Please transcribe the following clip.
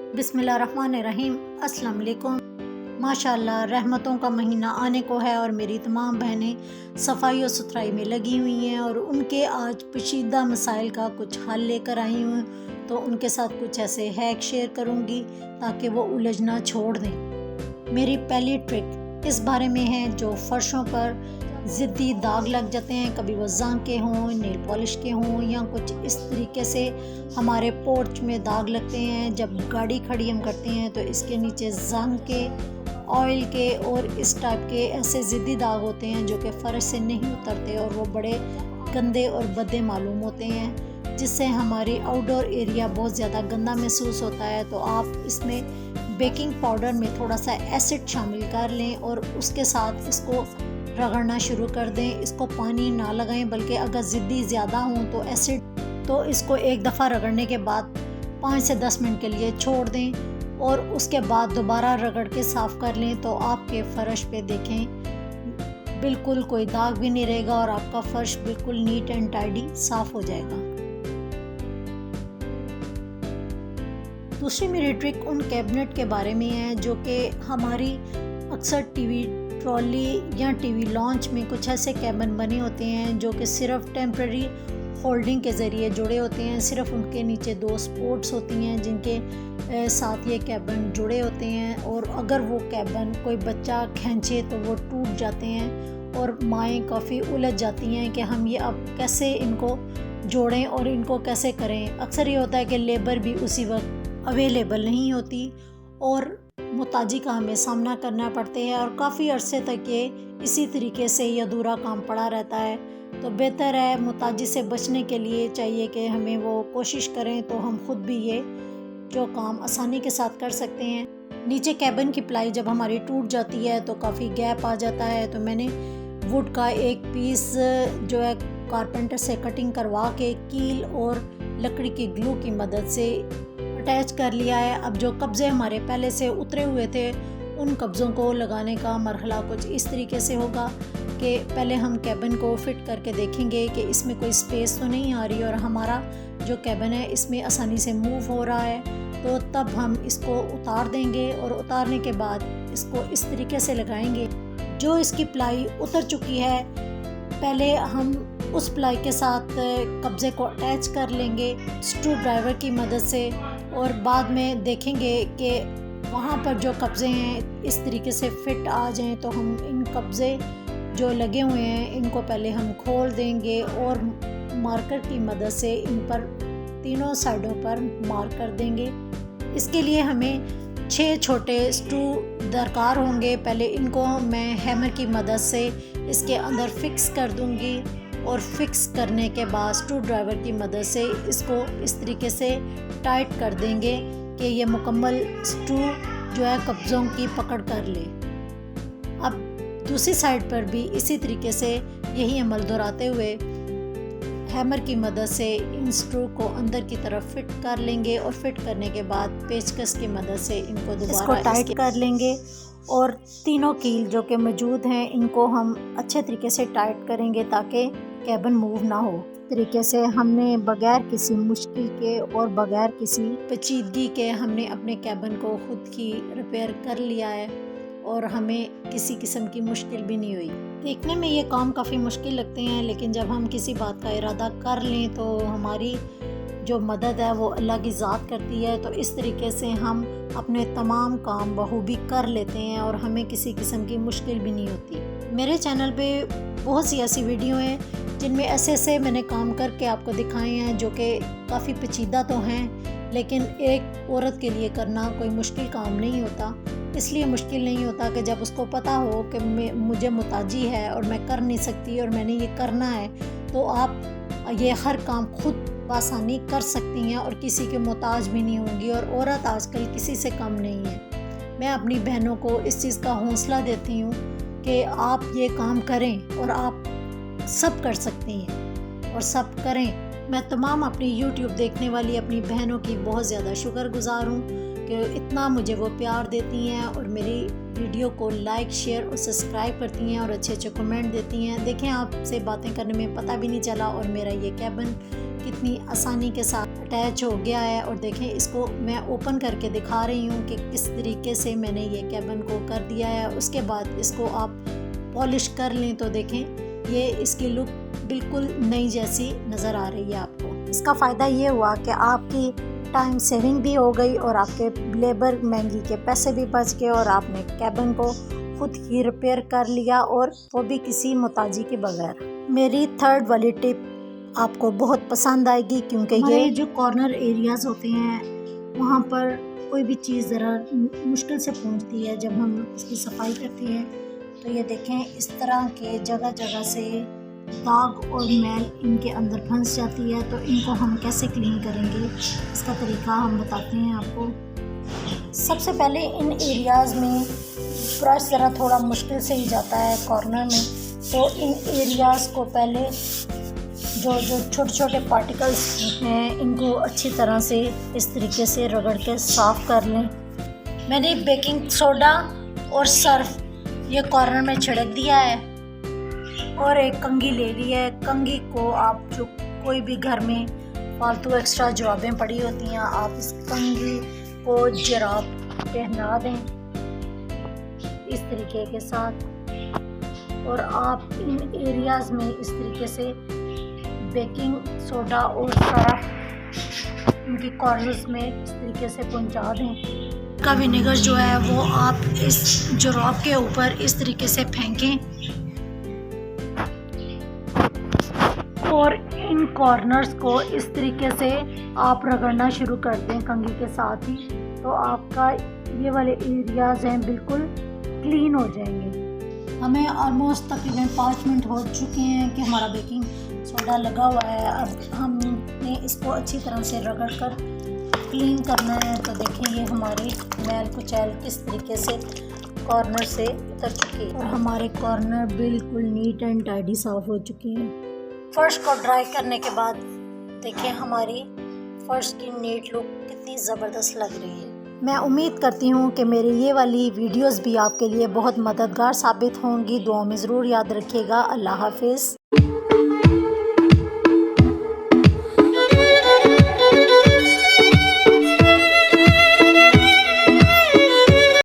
बिस्मिल्लाहिर्रहमानिर्रहीम। अस्सलाम वालेकुम। माशाअल्लाह रहमतों का महीना आने को है और मेरी तमाम बहनें सफाई और सुथराई में लगी हुई हैं और उनके आज पेचीदा मसाइल का कुछ हल लेकर आई हूँ, तो उनके साथ कुछ ऐसे हैक शेयर करूँगी ताकि वो उलझना छोड़ दें। मेरी पहली ट्रिक इस बारे में है जो फ़र्शों पर ज़िद्दी दाग लग जाते हैं, कभी वो ज़ंग के हों, नेल पॉलिश के हों या कुछ इस तरीके से हमारे पोर्च में दाग लगते हैं। जब गाड़ी खड़ी हम करते हैं तो इसके नीचे ज़ंग के, ऑयल के और इस टाइप के ऐसे ज़िद्दी दाग होते हैं जो कि फ़र्श से नहीं उतरते और वो बड़े गंदे और भद्दे मालूम होते हैं, जिससे हमारी आउटडोर एरिया बहुत ज़्यादा गंदा महसूस होता है। तो आप इसमें बेकिंग पाउडर में थोड़ा सा एसिड शामिल कर लें और उसके साथ इसको रगड़ना शुरू कर दें। इसको पानी ना लगाएं, बल्कि अगर ज़िद्दी ज़्यादा हों तो एसिड, तो इसको एक दफ़ा रगड़ने के बाद 5 से 10 मिनट के लिए छोड़ दें और उसके बाद दोबारा रगड़ के साफ़ कर लें। तो आपके फ़र्श पे देखें बिल्कुल कोई दाग भी नहीं रहेगा और आपका फ़र्श बिल्कुल नीट एंड टाइडी साफ़ हो जाएगा। दूसरी मेरी ट्रिक उन कैबिनेट के बारे में है जो कि हमारी अक्सर टीवी ट्रॉली या टीवी लॉन्च में कुछ ऐसे कैबिन बने होते हैं जो कि सिर्फ टेम्प्रेरी होल्डिंग के ज़रिए जुड़े होते हैं। सिर्फ उनके नीचे 2 स्पोर्ट्स होती हैं जिनके साथ ये कैबिन जुड़े होते हैं और अगर वो कैबिन कोई बच्चा खींचे तो वो टूट जाते हैं और माएँ काफ़ी उलझ जाती हैं कि हम ये अब कैसे इनको जोड़ें और इनको कैसे करें। अक्सर ये होता है कि लेबर भी उसी वक्त अवेलेबल नहीं होती और मुताजी का हमें सामना करना पड़ते हैं और काफ़ी अरसे तक ये इसी तरीके से ये अधूरा काम पड़ा रहता है। तो बेहतर है मुताजी से बचने के लिए चाहिए कि हमें वो कोशिश करें तो हम खुद भी ये जो काम आसानी के साथ कर सकते हैं। नीचे कैबिन की प्लाई जब हमारी टूट जाती है तो काफ़ी गैप आ जाता है, तो मैंने वुड का एक पीस जो है कारपेंटर से कटिंग करवा के कील और लकड़ी की ग्लू की मदद से अटैच कर लिया है। अब जो कब्ज़े हमारे पहले से उतरे हुए थे उन कब्ज़ों को लगाने का मरहला कुछ इस तरीके से होगा कि पहले हम कैबिन को फिट करके देखेंगे कि इसमें कोई स्पेस तो नहीं आ रही और हमारा जो कैबिन है इसमें आसानी से मूव हो रहा है। तो तब हम इसको उतार देंगे और उतारने के बाद इसको इस तरीके से लगाएंगे। जो इसकी प्लाई उतर चुकी है पहले हम उस प्लाई के साथ कब्ज़े को अटैच कर लेंगे स्क्रू ड्राइवर की मदद से और बाद में देखेंगे कि वहाँ पर जो कब्ज़े हैं इस तरीके से फिट आ जाएं। तो हम इन कब्ज़े जो लगे हुए हैं इनको पहले हम खोल देंगे और मार्कर की मदद से इन पर तीनों साइडों पर मार्क कर देंगे। इसके लिए हमें 6 छोटे स्क्रू दरकार होंगे। पहले इनको मैं हैमर की मदद से इसके अंदर फिक्स कर दूंगी और फिक्स करने के बाद स्क्रू ड्राइवर की मदद से इसको इस तरीके से टाइट कर देंगे कि ये मुकम्मल स्क्रू जो है कब्ज़ों की पकड़ कर ले। अब दूसरी साइड पर भी इसी तरीके से यही अमल दोहराते हुए हैमर की मदद से इन स्क्रू को अंदर की तरफ फिट कर लेंगे और फिट करने के बाद पेचकस की मदद से इनको दोबारा टाइट कर लेंगे और तीनों कील जो कि मौजूद हैं इनको हम अच्छे तरीके से टाइट करेंगे ताकि कैबिन मूव ना हो। तरीके से हमने बगैर किसी मुश्किल के और बगैर किसी पेचीदगी के हमने अपने कैबिन को खुद ही रिपेयर कर लिया है और हमें किसी किस्म की मुश्किल भी नहीं हुई। देखने में ये काम काफ़ी मुश्किल लगते हैं, लेकिन जब हम किसी बात का इरादा कर लें तो हमारी जो मदद है वो अल्लाह की ज़ात करती है। तो इस तरीके से हम अपने तमाम काम बखूबी कर लेते हैं और हमें किसी किस्म की मुश्किल भी नहीं होती। मेरे चैनल पे बहुत सी ऐसी वीडियो हैं जिनमें ऐसे ऐसे मैंने काम करके आपको दिखाए हैं जो कि काफ़ी पेचीदा तो हैं, लेकिन एक औरत के लिए करना कोई मुश्किल काम नहीं होता। इसलिए मुश्किल नहीं होता कि जब उसको पता हो कि मुझे मुताजी है और मैं कर नहीं सकती और मैंने ये करना है, तो आप ये हर काम खुद आसानी कर सकती हैं और किसी के मोहताज भी नहीं होंगी। और औरत आजकल किसी से कम नहीं है। मैं अपनी बहनों को इस चीज़ का हौसला देती हूँ कि आप ये काम करें और आप सब कर सकती हैं और सब करें। मैं तमाम अपनी YouTube देखने वाली अपनी बहनों की बहुत ज़्यादा शुक्रगुजार हूँ कि इतना मुझे वो प्यार देती हैं और मेरी वीडियो को लाइक शेयर और सब्सक्राइब करती हैं और अच्छे अच्छे कमेंट देती हैं। देखें आपसे बातें करने में पता भी नहीं चला और मेरा ये कैबिन कितनी आसानी के साथ अटैच हो गया है। और देखें, इसको मैं ओपन करके दिखा रही हूँ कि किस तरीके से मैंने ये कैबिन को कर दिया है। उसके बाद इसको आप पॉलिश कर लें तो देखें ये इसकी लुक बिल्कुल नई जैसी नज़र आ रही है आपको। इसका फ़ायदा ये हुआ कि आपकी टाइम सेविंग भी हो गई और आपके लेबर महंगी के पैसे भी बच गए और आपने कैबिन को खुद ही रिपेयर कर लिया, और वो भी किसी मुताजी के बगैर। मेरी थर्ड वाली टिप आपको बहुत पसंद आएगी, क्योंकि ये जो कॉर्नर एरियाज़ होते हैं वहाँ पर कोई भी चीज़ ज़रा मुश्किल से पहुँचती है जब हम इसकी सफाई करते हैं। तो ये देखें, इस तरह के जगह जगह से दाग और मैल इनके अंदर फंस जाती है। तो इनको हम कैसे क्लीन करेंगे, इसका तरीका हम बताते हैं आपको। सबसे पहले इन एरियाज़ में ब्रश ज़रा थोड़ा मुश्किल से ही जाता है कॉर्नर में, तो इन एरियाज़ को पहले जो छोटे छोटे पार्टिकल्स हैं इनको अच्छी तरह से इस तरीके से रगड़ के साफ़ कर लें। मैंने बेकिंग सोडा और सर्फ ये कॉर्नर में छिड़क दिया है और एक कंघी ले ली है। कंघी को आप जो कोई भी घर में फालतू एक्स्ट्रा जुराबें पड़ी होती हैं, आप इस कंघी को जुराब पहना दें इस तरीके के साथ, और आप इन एरियाज़ में इस तरीके से बेकिंग सोडा और सर्फ इनकी कॉर्नर्स में इस तरीके से पहुंचा दें। का विनेगर जो है वो आप इस जुराब के ऊपर इस तरीके से फेंकें और इन कॉर्नर्स को इस तरीके से आप रगड़ना शुरू कर दें कंघी के साथ ही। तो आपका ये वाले एरियाज़ हैं बिल्कुल क्लीन हो जाएंगे। हमें ऑलमोस्ट तकरीबन 5 मिनट हो चुके हैं कि हमारा बेकिंग सोडा लगा हुआ है। अब हमने इसको अच्छी तरह से रगड़ कर क्लीन करना है। तो देखिए ये हमारी मैल कुचैल किस तरीके से कॉर्नर से उतर चुकी है और हमारे कॉर्नर बिल्कुल नीट एंड टाइडी साफ़ हो चुके हैं। फर्श को ड्राई करने के बाद देखिए हमारी फर्श की नीट लुक कितनी ज़बरदस्त लग रही है। मैं उम्मीद करती हूँ कि मेरी ये वाली वीडियोस भी आपके लिए बहुत मददगार साबित होंगी। दुआ में ज़रूर याद रखिएगा। अल्लाह हाफिज़।